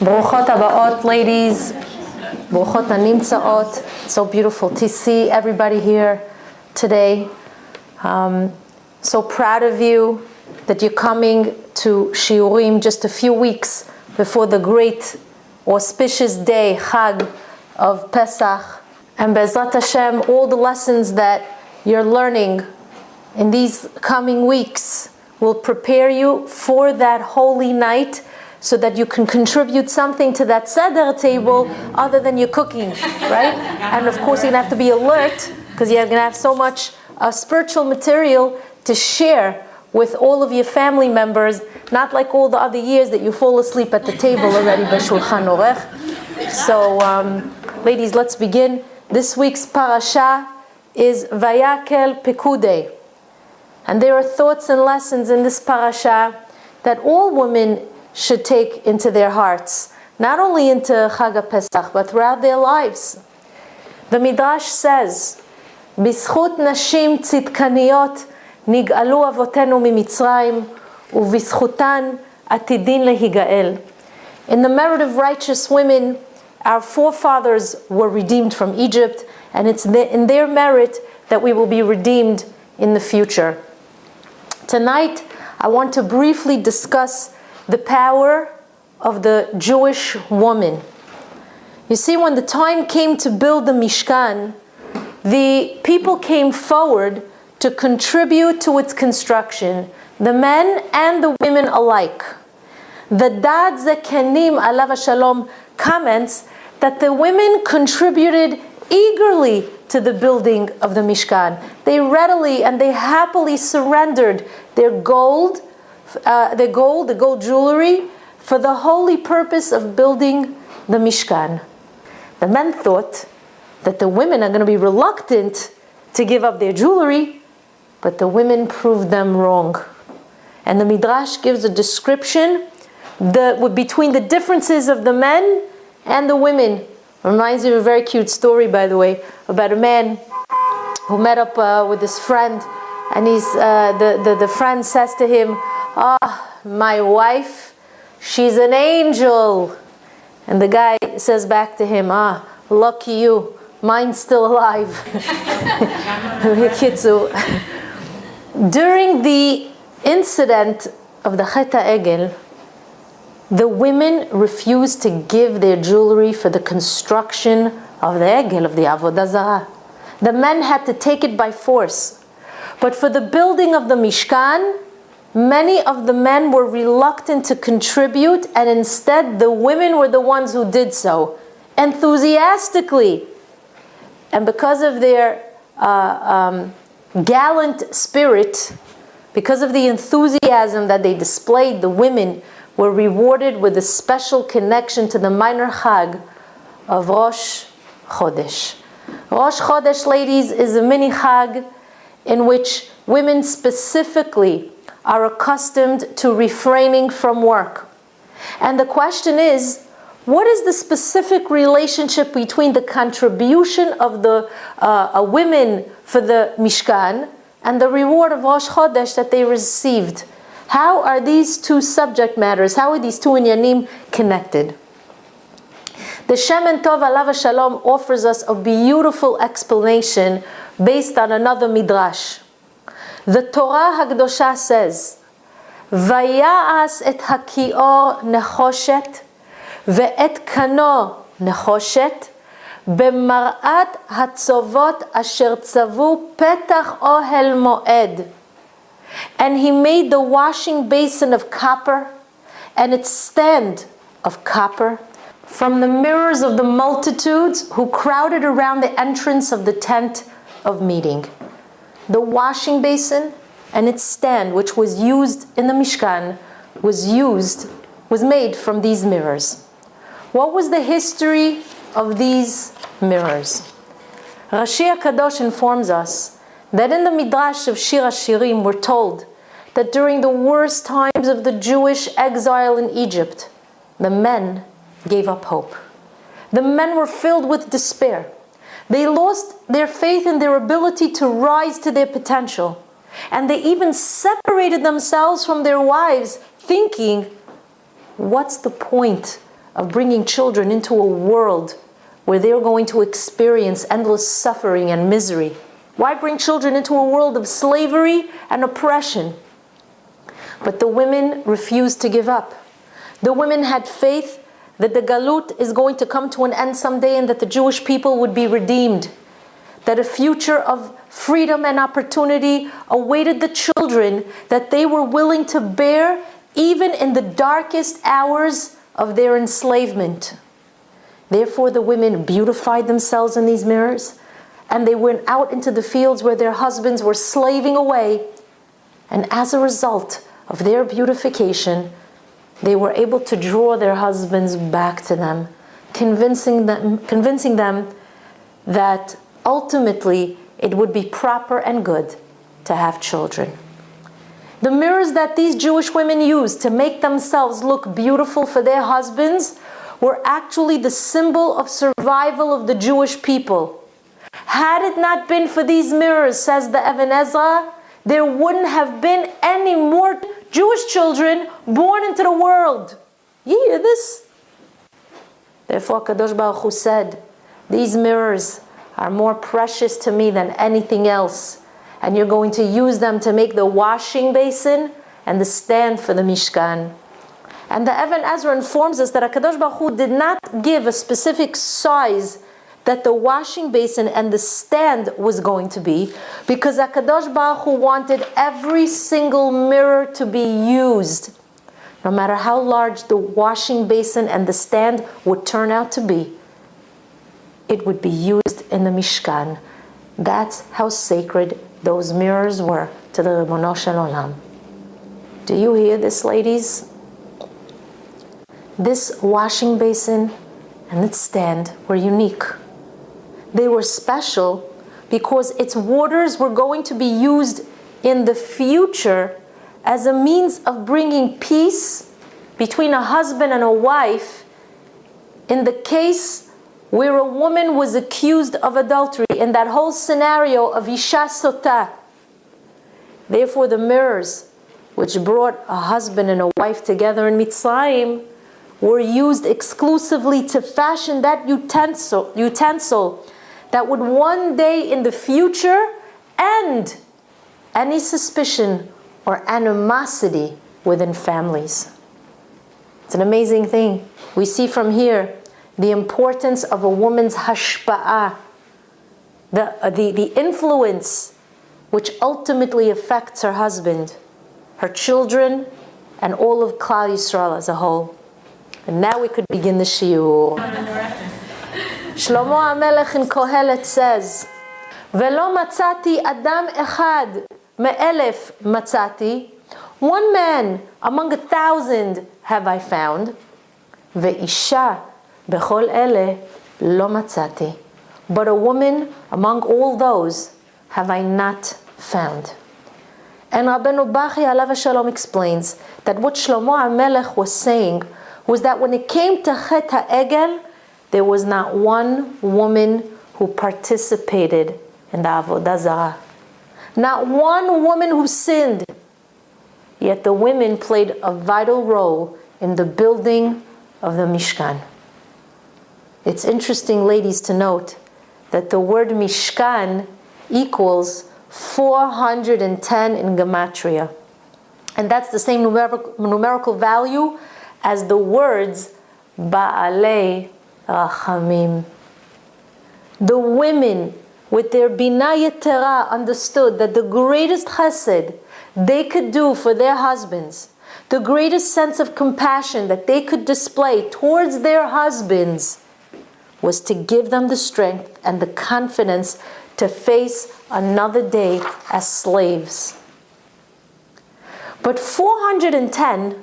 Bruchot habaot, ladies. Bruchot hanimtzaot. So beautiful to see everybody here today. So proud of you that you're coming to Shiurim just a few weeks before the great auspicious day, Chag of Pesach. And Be'ezrat Hashem, all the lessons that you're learning in these coming weeks will prepare you for that holy night, so that you can contribute something to that Seder table other than your cooking, right? And of course you're going to have to be alert, because you're going to have so much spiritual material to share with all of your family members, not like all the other years that you fall asleep at the table already by Shulchan Orech. So ladies, let's begin. This week's parasha is Vayakhel-Pekudei. And there are thoughts and lessons in this parasha that all women should take into their hearts, not only into Chag Pesach, but throughout their lives. The Midrash says, "B'zchut nashim tzidkaniyot nig'alu avotenu mimitzrayim, u'b'zchutan atidin lehigael." In the merit of righteous women, our forefathers were redeemed from Egypt, and it's in their merit that we will be redeemed in the future. Tonight, I want to briefly discuss the power of the Jewish woman. You see, when the time came to build the Mishkan, the people came forward to contribute to its construction, the men and the women alike. The Dad Zekenim Alav Shalom comments that the women contributed eagerly to the building of the Mishkan. They readily and they happily surrendered their gold jewelry, for the holy purpose of building the Mishkan. The men thought that the women are going to be reluctant to give up their jewelry, but the women proved them wrong. And the Midrash gives a description between the differences of the men and the women. Reminds me of a very cute story, by the way, about a man who met up with his friend, and the friend says to him, "My wife, she's an angel." And the guy says back to him, "Lucky you, mine's still alive." During the incident of the Chet HaEgel, the women refused to give their jewelry for the construction of the Egel, of the Avodah Zarah. The men had to take it by force. But for the building of the Mishkan, many of the men were reluctant to contribute, and instead the women were the ones who did so, enthusiastically. And because of their gallant spirit, because of the enthusiasm that they displayed, the women were rewarded with a special connection to the minor Chag of Rosh Chodesh. Rosh Chodesh, ladies, is a mini Chag in which women specifically are accustomed to refraining from work. And the question is, what is the specific relationship between the contribution of the women for the Mishkan and the reward of Rosh Chodesh that they received? How are these two subject matters, how are these two inyanim connected? The Shemen Tov Alav Shalom offers us a beautiful explanation based on another midrash. The Torah Hagdosha says, "Vaya'as et hakior nechoshet ve'et kano nechoshet b'mar'at hatzovot asher tzavu petach ohel moed." And he made the washing basin of copper and its stand of copper from the mirrors of the multitudes who crowded around the entrance of the tent of meeting. The washing basin and its stand, which was used in the Mishkan, was made from these mirrors. What was the history of these mirrors? Rashi HaKadosh informs us that in the Midrash of Shir HaShirim we're told that during the worst times of the Jewish exile in Egypt, the men gave up hope. The men were filled with despair. They lost their faith in their ability to rise to their potential. And they even separated themselves from their wives, thinking, what's the point of bringing children into a world where they're going to experience endless suffering and misery? Why bring children into a world of slavery and oppression? But the women refused to give up. The women had faith that the Galut is going to come to an end someday and that the Jewish people would be redeemed, that a future of freedom and opportunity awaited the children that they were willing to bear even in the darkest hours of their enslavement. Therefore, the women beautified themselves in these mirrors, and they went out into the fields where their husbands were slaving away. And as a result of their beautification, they were able to draw their husbands back to them, convincing them that ultimately it would be proper and good to have children. The mirrors that these Jewish women used to make themselves look beautiful for their husbands were actually the symbol of survival of the Jewish people. Had it not been for these mirrors, says the Even Ezra, there wouldn't have been any more Jewish children born into the world. You hear this? Therefore, Kadosh Baruch Hu said, these mirrors are more precious to me than anything else. And you're going to use them to make the washing basin and the stand for the Mishkan. And the Even Ezra informs us that HaKadosh Baruch Hu did not give a specific size that the washing basin and the stand was going to be, because HaKadosh Baruch Hu wanted every single mirror to be used. No matter how large the washing basin and the stand would turn out to be, it would be used in the Mishkan. That's how sacred those mirrors were to the Ribono Shel Olam. Do you hear this, ladies? This washing basin and its stand were unique. They were special because its waters were going to be used in the future as a means of bringing peace between a husband and a wife in the case where a woman was accused of adultery, in that whole scenario of Isha Sota. Therefore, the mirrors which brought a husband and a wife together in Mitzrayim were used exclusively to fashion that utensil that would one day in the future end any suspicion or animosity within families. It's an amazing thing. We see from here the importance of a woman's hashpa'ah, the influence which ultimately affects her husband, her children, and all of Klal Yisrael as a whole. And now we could begin the shiur. Shlomo HaMelech in Kohelet says, "Velo matzati adam echad me'elef matzati." One man among 1,000 have I found. Ve'isha bechol ele lo matzati. But a woman among all those have I not found. And Rabbeinu Bachya alav shalom explains that what Shlomo HaMelech was saying was that when it came to Chet HaEgel, there was not one woman who participated in the Avodah Zarah. Not one woman who sinned. Yet the women played a vital role in the building of the Mishkan. It's interesting, ladies, to note that the word Mishkan equals 410 in Gematria. And that's the same numerical value as the words Ba'alei Rachamim. The women with their Bina Yetera understood that the greatest chesed they could do for their husbands, the greatest sense of compassion that they could display towards their husbands, was to give them the strength and the confidence to face another day as slaves. But 410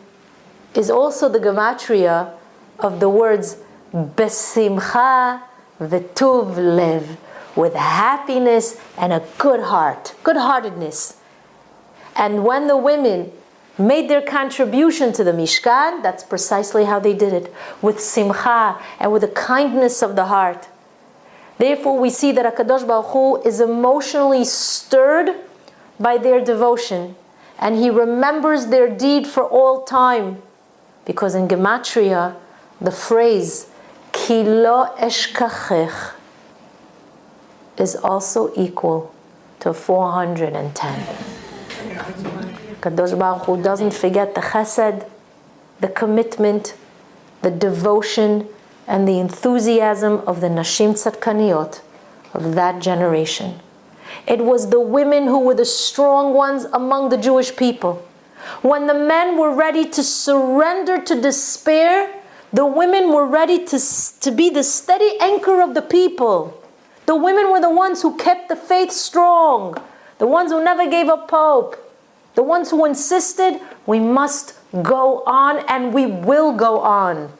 is also the gematria of the words besimcha v'tuv lev, with happiness and a good heart, good-heartedness. And when the women made their contribution to the Mishkan, that's precisely how they did it, with simcha and with the kindness of the heart. Therefore, we see that HaKadosh Baruch Hu is emotionally stirred by their devotion, and He remembers their deed for all time, because in Gematria, the phrase, Ki lo eshkachech, is also equal to 410. Kadosh Baruch Hu doesn't forget the chesed, the commitment, the devotion, and the enthusiasm of the Nashim Tzadkaniyot of that generation. It was the women who were the strong ones among the Jewish people. When the men were ready to surrender to despair, the women were ready to be the steady anchor of the people. The women were the ones who kept the faith strong, the ones who never gave up hope, the ones who insisted, we must go on and we will go on.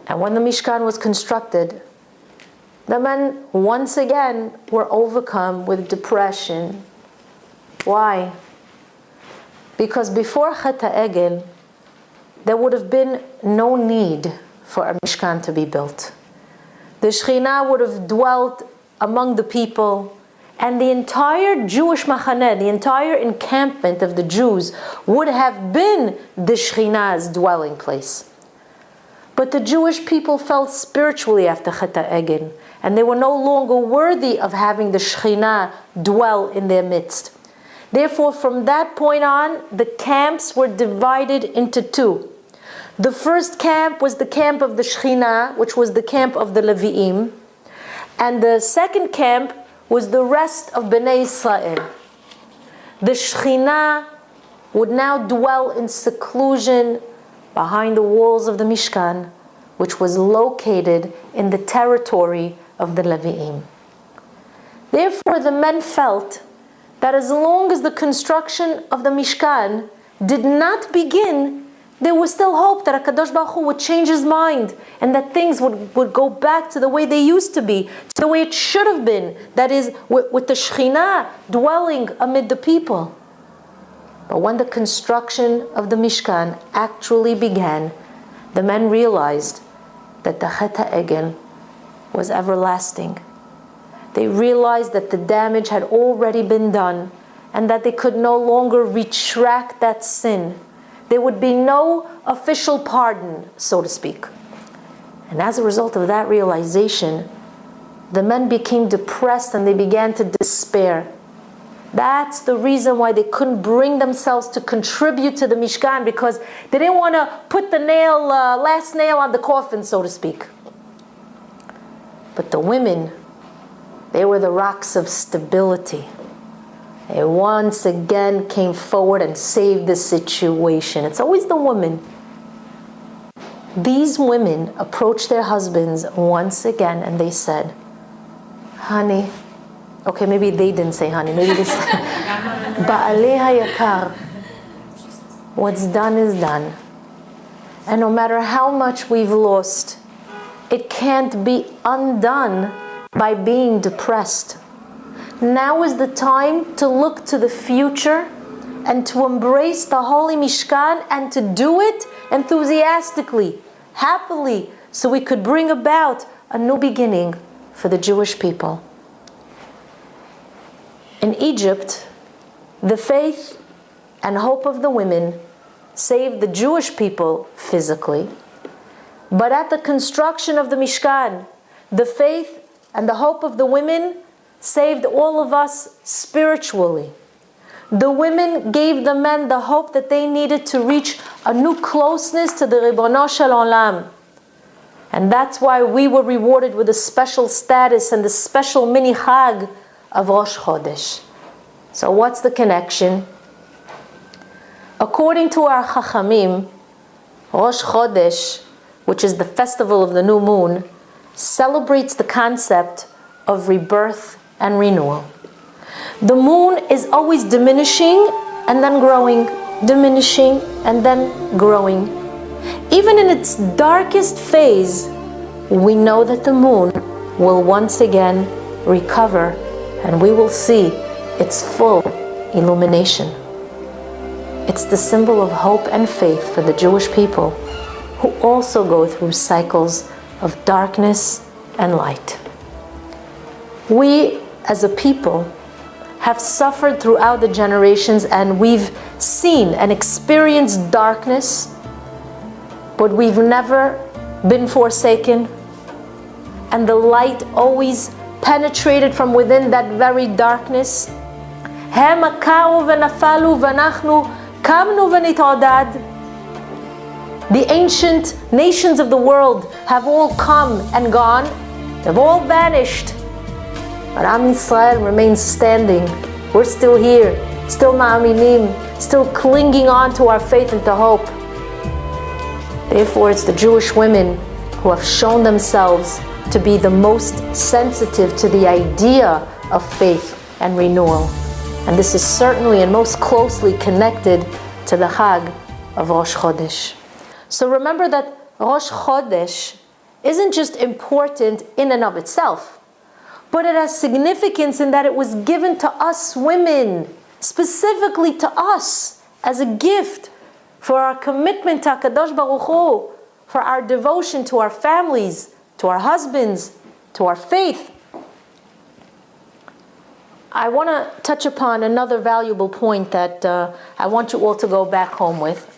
And when the Mishkan was constructed, the men once again were overcome with depression. Why? Because before Chet HaEgel, there would have been no need for a Mishkan to be built. The Shekhinah would have dwelt among the people, and the entire Jewish machaneh, the entire encampment of the Jews, would have been the Shekhinah's dwelling place. But the Jewish people fell spiritually after Chet HaEgel, and they were no longer worthy of having the Shekhinah dwell in their midst. Therefore, from that point on, the camps were divided into two. The first camp was the camp of the Shekhinah, which was the camp of the Levi'im, and the second camp was the rest of Bnei Israel. The Shekhinah would now dwell in seclusion behind the walls of the Mishkan, which was located in the territory of the Levi'im. Therefore, the men felt that as long as the construction of the Mishkan did not begin, there was still hope that HaKadosh Baruch Hu would change his mind and that things would go back to the way they used to be, to the way it should have been, that is, with the Shekhinah dwelling amid the people. But when the construction of the Mishkan actually began, the men realized that the Chet HaEgel was everlasting. They realized that the damage had already been done and that they could no longer retract that sin. There would be no official pardon, so to speak. And as a result of that realization, the men became depressed and they began to despair. That's the reason why they couldn't bring themselves to contribute to the Mishkan, because they didn't want to put the last nail on the coffin, so to speak. But the women, they were the rocks of stability. They once again came forward and saved the situation. It's always the women. These women approached their husbands once again and they said, honey, okay, maybe they didn't say honey, maybe they said, Ba'alei hayakar, what's done is done. And no matter how much we've lost, it can't be undone by being depressed. Now is the time to look to the future and to embrace the Holy Mishkan and to do it enthusiastically, happily, so we could bring about a new beginning for the Jewish people. In Egypt, the faith and hope of the women saved the Jewish people physically, but at the construction of the Mishkan, the faith and the hope of the women saved all of us spiritually. The women gave the men the hope that they needed to reach a new closeness to the Ribono Shel Olam. And that's why we were rewarded with a special status and the special mini Chag of Rosh Chodesh. So what's the connection? According to our Chachamim, Rosh Chodesh, which is the festival of the new moon, celebrates the concept of rebirth and renewal. The moon is always diminishing and then growing, diminishing and then growing. Even in its darkest phase, we know that the moon will once again recover and we will see its full illumination. It's the symbol of hope and faith for the Jewish people who also go through cycles of darkness and light. We, as a people, have suffered throughout the generations and we've seen and experienced darkness, but we've never been forsaken, and the light always penetrated from within that very darkness. הם עקרו ונפלו ואנחנו קמנו ונתעודד. The ancient nations of the world have all come and gone. They've all vanished. But Am Yisrael remains standing. We're still here, still ma'aminim, still clinging on to our faith and to hope. Therefore, it's the Jewish women who have shown themselves to be the most sensitive to the idea of faith and renewal. And this is certainly and most closely connected to the Chag of Rosh Chodesh. So remember that Rosh Chodesh isn't just important in and of itself, but it has significance in that it was given to us women, specifically to us, as a gift for our commitment to HaKadosh Baruch Hu, for our devotion to our families, to our husbands, to our faith. I want to touch upon another valuable point that I want you all to go back home with.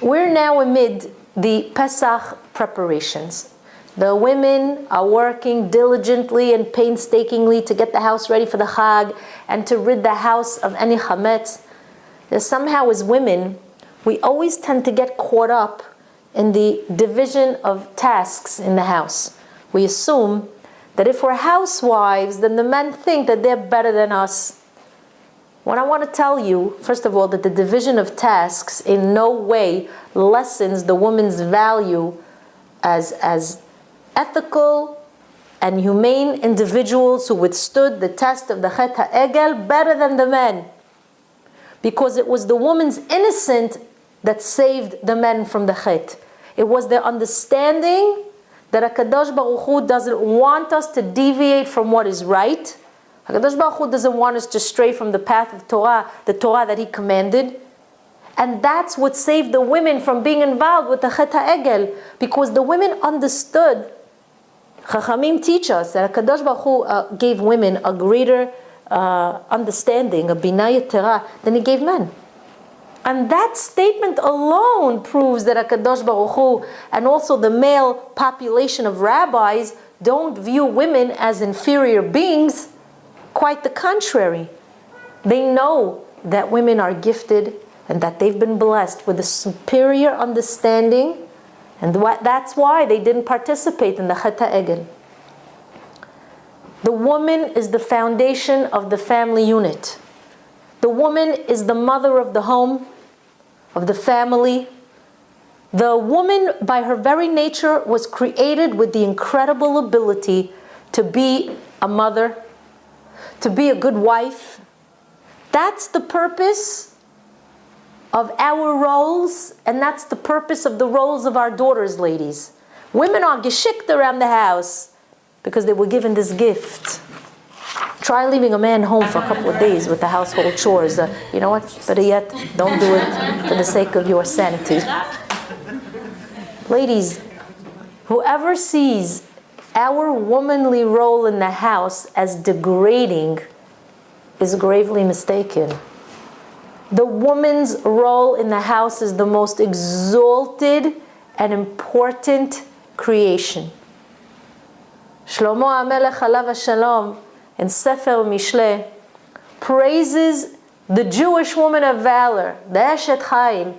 We're now amid the Pesach preparations. The women are working diligently and painstakingly to get the house ready for the Chag and to rid the house of any chametz. Somehow as women, we always tend to get caught up in the division of tasks in the house. We assume that if we're housewives, then the men think that they're better than us. What I want to tell you, first of all, that the division of tasks in no way lessens the woman's value as ethical and humane individuals who withstood the test of the Chet HaEgel better than the men. Because it was the woman's innocence that saved the men from the Chet. It was their understanding that HaKadosh Baruch Hu doesn't want us to deviate from what is right. HaKadosh Baruch Hu doesn't want us to stray from the path of Torah, the Torah that He commanded. And that's what saved the women from being involved with the Chet HaEgel, because the women understood. Chachamim teach us that HaKadosh Baruch Hu gave women a greater understanding, a binah yetera, than He gave men. And that statement alone proves that HaKadosh Baruch Hu and also the male population of rabbis don't view women as inferior beings. Quite the contrary. They know that women are gifted and that they've been blessed with a superior understanding, and that's why they didn't participate in the Chet HaEgel. The woman is the foundation of the family unit. The woman is the mother of the home, of the family. The woman, by her very nature, was created with the incredible ability to be a mother, to be a good wife. That's the purpose of our roles, and that's the purpose of the roles of our daughters, ladies. Women are geschikt around the house because they were given this gift. Try leaving a man home for a couple of days with the household chores. You know what? Better yet, don't do it for the sake of your sanity. Ladies, whoever sees our womanly role in the house as degrading is gravely mistaken. The woman's role in the house is the most exalted and important creation. Shlomo HaMelech Alav HaShalom in Sefer Mishleh praises the Jewish woman of valor, the Eshet Chayil,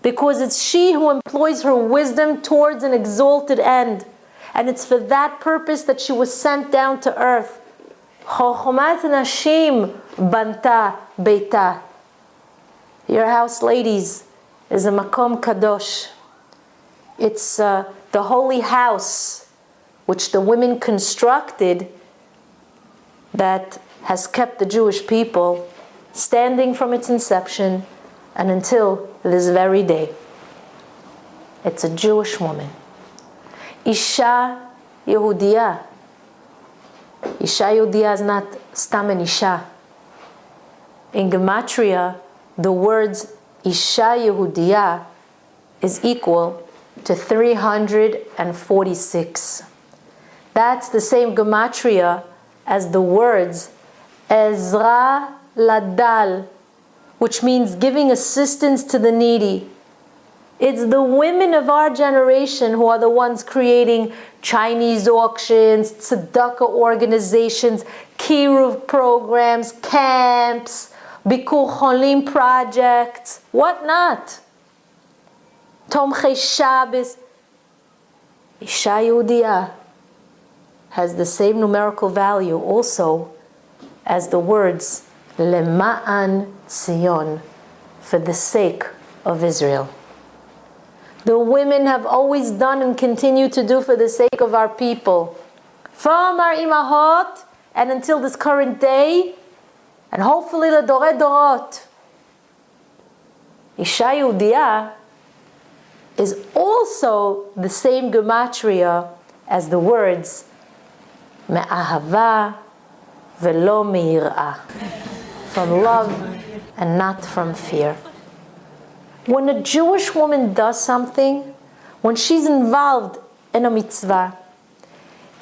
because it's she who employs her wisdom towards an exalted end. And it's for that purpose that she was sent down to earth. Chochmat Nashim Banta Beita. Your house, ladies, is a Makom Kadosh. It's the holy house which the women constructed that has kept the Jewish people standing from its inception and until this very day. It's a Jewish woman. Isha Yehudiya. Isha Yehudiya is not stam an Isha. In Gematria, the words Isha Yehudiya is equal to 346. That's the same Gematria as the words Ezra Ladal, which means giving assistance to the needy. It's the women of our generation who are the ones creating Chinese auctions, tzedakah organizations, kiruv programs, camps, bikur cholim projects, whatnot. Tomchei Shabbos. Isha Yehudiya has the same numerical value also as the words Lema'an Tzion, for the sake of Israel. The women have always done and continue to do for the sake of our people. From our imahot and until this current day, and hopefully the Dorei Dorot. Isha Yehudiya is also the same gematria as the words Me'ahava velo me'ir'ah, from love and not from fear. When a Jewish woman does something, when she's involved in a mitzvah,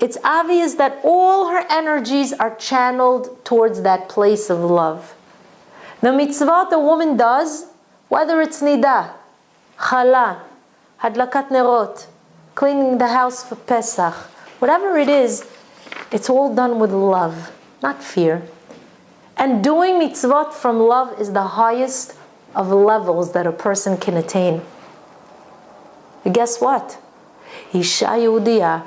it's obvious that all her energies are channeled towards that place of love. The mitzvah the woman does, whether it's nidah, chala, hadlakat nerot, cleaning the house for Pesach, whatever it is, it's all done with love, not fear. And doing mitzvot from love is the highest of levels that a person can attain. But guess what? Isha Yehudiya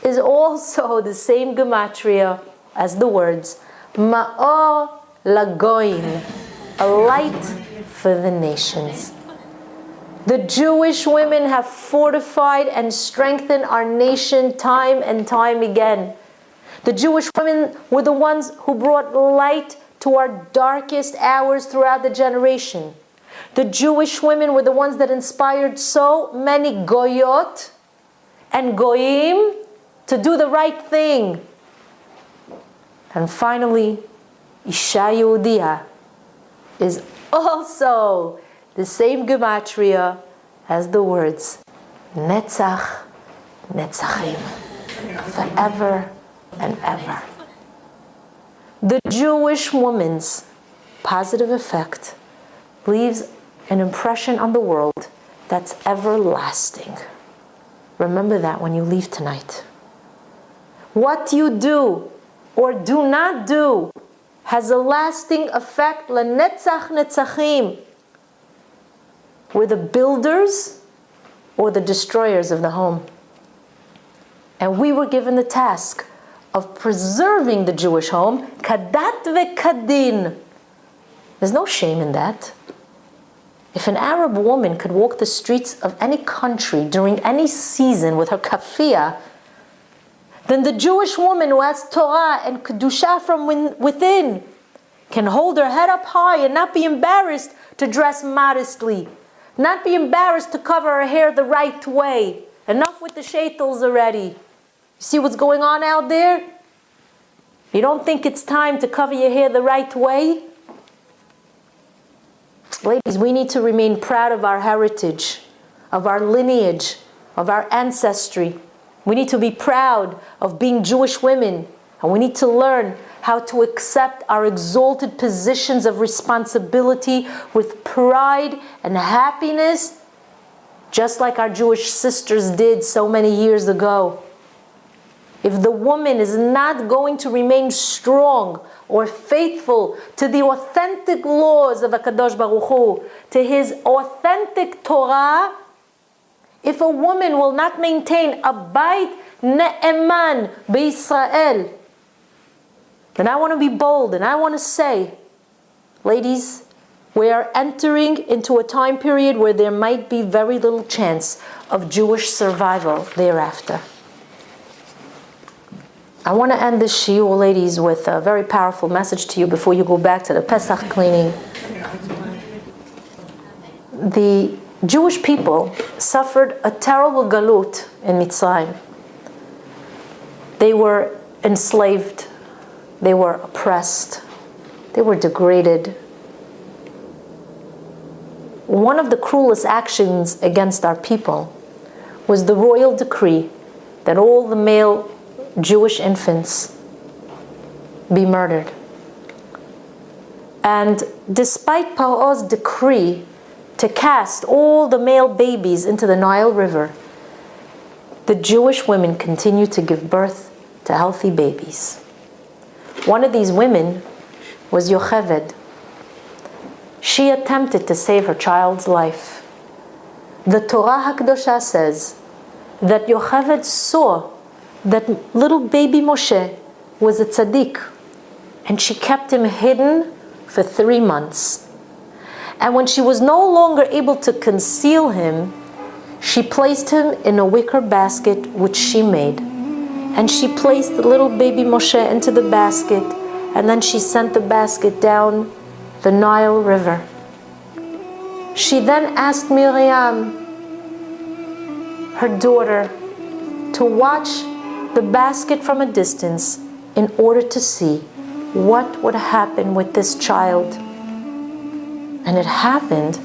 is also the same gematria as the words Ma'or Lagoim, a light for the nations. The Jewish women have fortified and strengthened our nation time and time again. The Jewish women were the ones who brought light to our darkest hours throughout the generation. The Jewish women were the ones that inspired so many goyot and goyim to do the right thing. And finally, Isha Yehudiya is also the same gematria as the words Netzach, Netzachim, forever and ever. The Jewish woman's positive effect leaves an impression on the world that's everlasting. Remember that when you leave tonight. What you do or do not do has a lasting effect. Lenetzach netzachim. We're the builders or the destroyers of the home. And we were given the task of preserving the Jewish home, kadat vekadin. There's no shame in that. If an Arab woman could walk the streets of any country during any season with her kafiyah, then the Jewish woman who has Torah and Kedusha from within can hold her head up high and not be embarrassed to dress modestly, not be embarrassed to cover her hair the right way. Enough with the shaitels already. You see what's going on out there? You don't think it's time to cover your hair the right way? Ladies, we need to remain proud of our heritage, of our lineage, of our ancestry. We need to be proud of being Jewish women, and we need to learn how to accept our exalted positions of responsibility with pride and happiness, just like our Jewish sisters did so many years ago. If the woman is not going to remain strong or faithful to the authentic laws of HaKadosh Baruch Hu, to His authentic Torah, if a woman will not maintain a bait ne'eman b'Yisrael, then I want to be bold and I want to say, ladies, we are entering into a time period where there might be very little chance of Jewish survival thereafter. I want to end this shiur, ladies, with a very powerful message to you before you go back to the Pesach cleaning. The Jewish people suffered a terrible galut in Mitzrayim. They were enslaved, they were oppressed, they were degraded. One of the cruelest actions against our people was the royal decree that all the male Jewish infants be murdered. And despite Paro's decree to cast all the male babies into the Nile River, the Jewish women continued to give birth to healthy babies. One of these women was Yocheved. She attempted to save her child's life. The Torah HaKadosha says that Yocheved saw that little baby Moshe was a tzaddik, and she kept him hidden for 3 months. And when she was no longer able to conceal him, she placed him in a wicker basket which she made. And she placed the little baby Moshe into the basket, and then she sent the basket down the Nile River. She then asked Miriam, her daughter, to watch the basket from a distance in order to see what would happen with this child. And it happened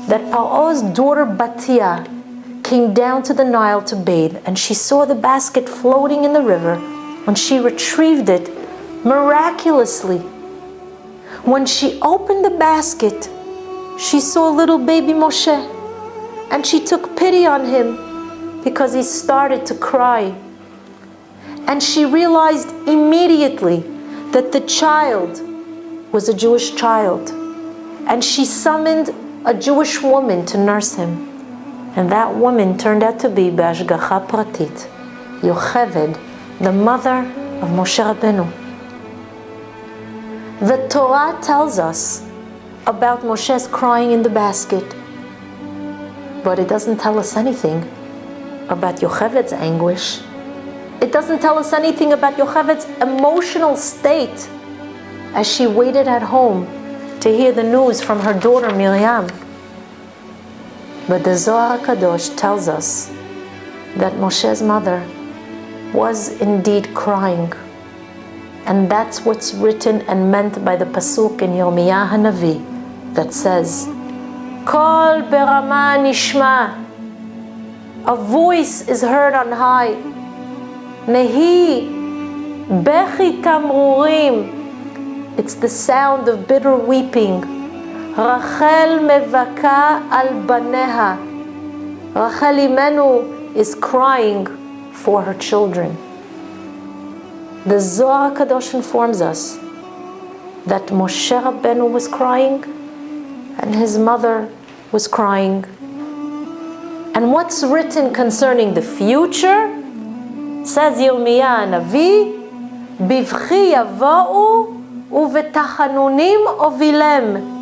that Paro's daughter Batia came down to the Nile to bathe, and she saw the basket floating in the river. When she retrieved it, miraculously, when she opened the basket, she saw little baby Moshe, and she took pity on him because he started to cry. And she realized immediately that the child was a Jewish child, and she summoned a Jewish woman to nurse him. And that woman turned out to be Be'ashgacha Pratit, Yocheved, the mother of Moshe Rabbeinu. The Torah tells us about Moshe's crying in the basket, but it doesn't tell us anything about Yocheved's anguish. It doesn't tell us anything about Yocheved's emotional state as she waited at home to hear the news from her daughter Miriam. But the Zohar HaKadosh tells us that Moshe's mother was indeed crying. And that's what's written and meant by the pasuk in Yirmiyah HaNavi that says, Kol berama nishma, a voice is heard on high. Nehi bechi tamrurim, it's the sound of bitter weeping. Rachel mevaka al baneha, Rachel Imenu is crying for her children. The Zohar Kadosh informs us that Moshe Rabbeinu was crying and his mother was crying. And what's written concerning the future? Says Yirmiyah Navi, Bivchi yava'u uvetchanunim ovilem.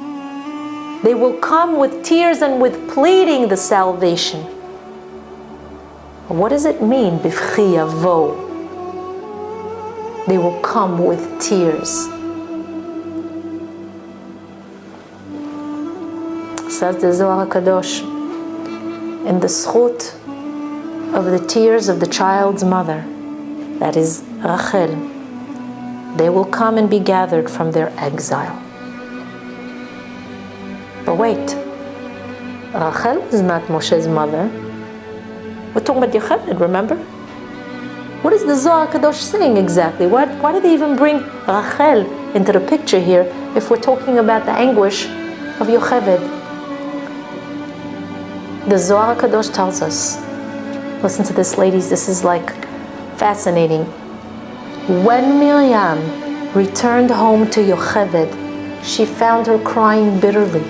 They will come with tears and with pleading the salvation. What does it mean, Bivchi yavo? They will come with tears. Says the Zohar HaKadosh, in the zchut of the tears of the child's mother, that is Rachel, they will come and be gathered from their exile. But wait, Rachel is not Moshe's mother. We're talking about Yocheved, remember? What is the Zohar Kadosh saying exactly? Why do they even bring Rachel into the picture here if we're talking about the anguish of Yocheved? The Zohar Kadosh tells us, listen to this, ladies, this is like fascinating. When Miriam returned home to Yocheved, she found her crying bitterly.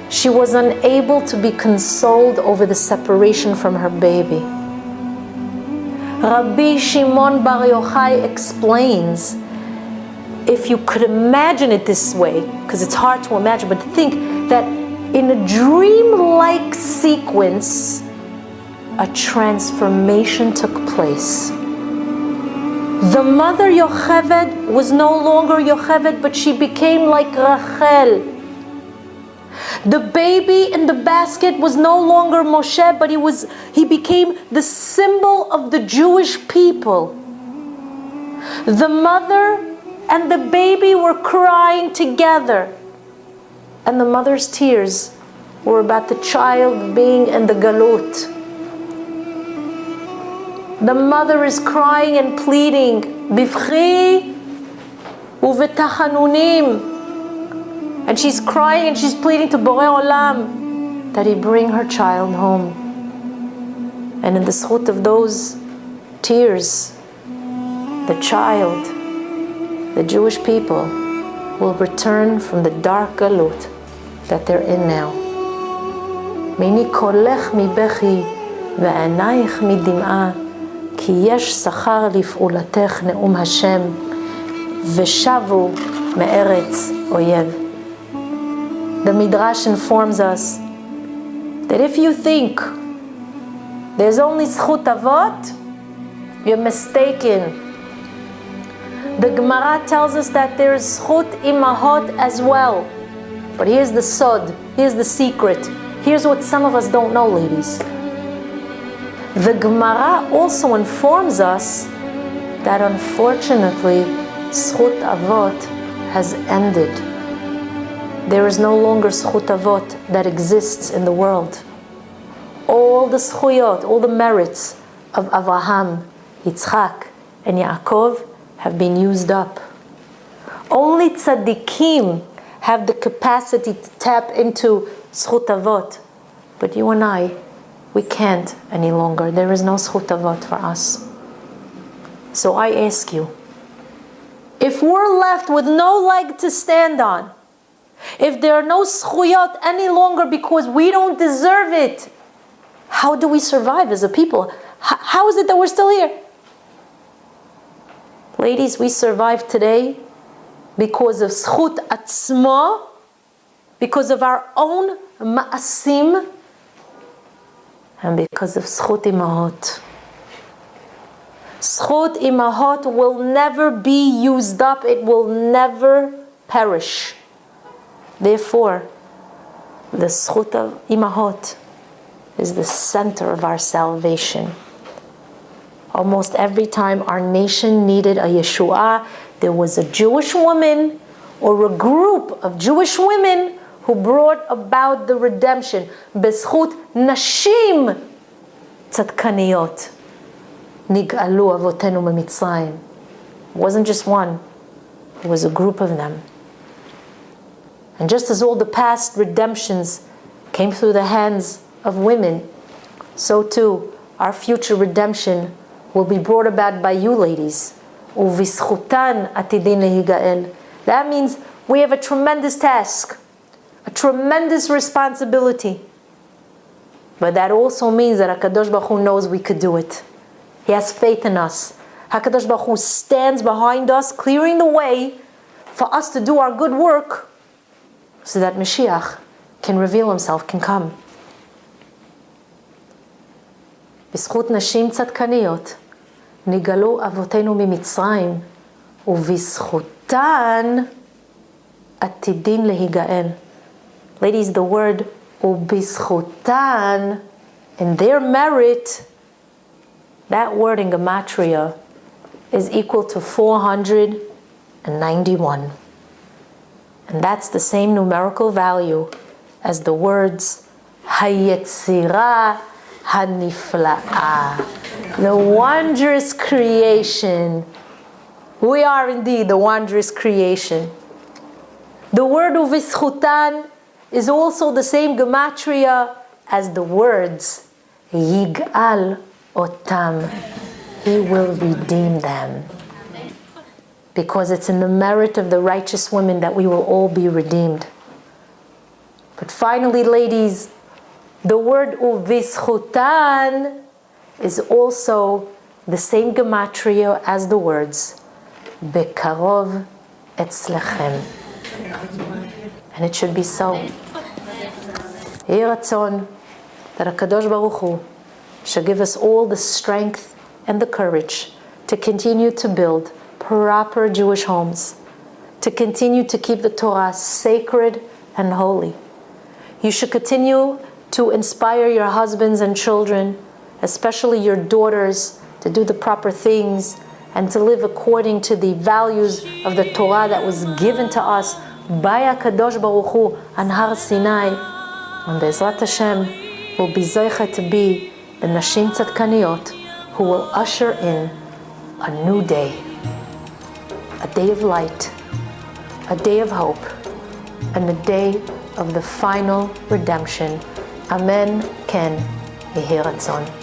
She was unable to be consoled over the separation from her baby. Rabbi Shimon Bar Yochai explains, if you could imagine it this way, because it's hard to imagine, but to think that in a dream-like sequence, a transformation took place. The mother Yocheved was no longer Yocheved, but she became like Rachel. The baby in the basket was no longer Moshe, but he became the symbol of the Jewish people. The mother and the baby were crying together, and the mother's tears were about the child being in the galut. The mother is crying and pleading, Bivchi uvetchanunim. And she's crying and she's pleading to Borei Olam, that he bring her child home. And in the zchut of those tears, the child, the Jewish people, will return from the dark galut that they're in now. Meini kolech mibechi ve'anayich midim'a ki yesh sachar lif'ulatech ne'um Hashem ve'shavu me'eretz oyev. The Midrash informs us that if you think there's only zchut avot, you're mistaken. The Gemara tells us that there's zchut imahot as well. But here's the sod, here's the secret. Here's what some of us don't know, ladies. The Gemara also informs us that unfortunately, zchut avot has ended. There is no longer zchut avot that exists in the world. All the zchuyot, all the merits of Avraham, Yitzchak, and Yaakov have been used up. Only tzaddikim have the capacity to tap into zchut avot. But you and I, we can't any longer. There is no zchut avot for us. So I ask you, if we're left with no leg to stand on, if there are no zchuyot any longer because we don't deserve it, how do we survive as a people? How is it that we're still here? Ladies, we survive today because of zchut atzma, because of our own ma'asim, and because of zchut imahot. Zchut imahot will never be used up. It will never perish. Therefore, the zchut of imahot is the center of our salvation. Almost every time our nation needed a Yeshua, there was a Jewish woman or a group of Jewish women who brought about the redemption. B'zchut nashim tzadkaniyot nig'alu avotenu memitzrayim. It wasn't just one, it was a group of them. And just as all the past redemptions came through the hands of women, so too our future redemption will be brought about by you, ladies. Uvischutan atidin lehigael. That means we have a tremendous task, a tremendous responsibility. But that also means that HaKadosh Baruch Hu knows we could do it. He has faith in us. HaKadosh Baruch Hu stands behind us, clearing the way for us to do our good work so that Mashiach can reveal himself, can come. בזכות נשים צדקניות נגאלו אבותינו ממצרים ובזכותן עתידין להיגאל. Ladies, the word ובזכותן, in their merit, that word in Gematria is equal to 491. And that's the same numerical value as the words Hayetzirah Hanifla'ah, the wondrous creation. We are indeed the wondrous creation. The word Uvischutan is also the same gematria as the words Yig'al Otam. He will redeem them. Because it's in the merit of the righteous women that we will all be redeemed. But finally, ladies, the word Uvischutan is also the same gematria as the words Bekarov Etzlechem. And it should be so. Yeh Ratzon that HaKadosh Baruch Hu shall give us all the strength and the courage to continue to build proper Jewish homes, to continue to keep the Torah sacred and holy. You should continue to inspire your husbands and children, especially your daughters, to do the proper things and to live according to the values of the Torah that was given to us by HaKadosh Baruch Hu on Har Sinai. And Be'ezrat Hashem will be zeicha to be the Nashim Tzadkaniyot who will usher in a new day, a day of light, a day of hope, and a day of the final redemption אמן כן יהי רצון.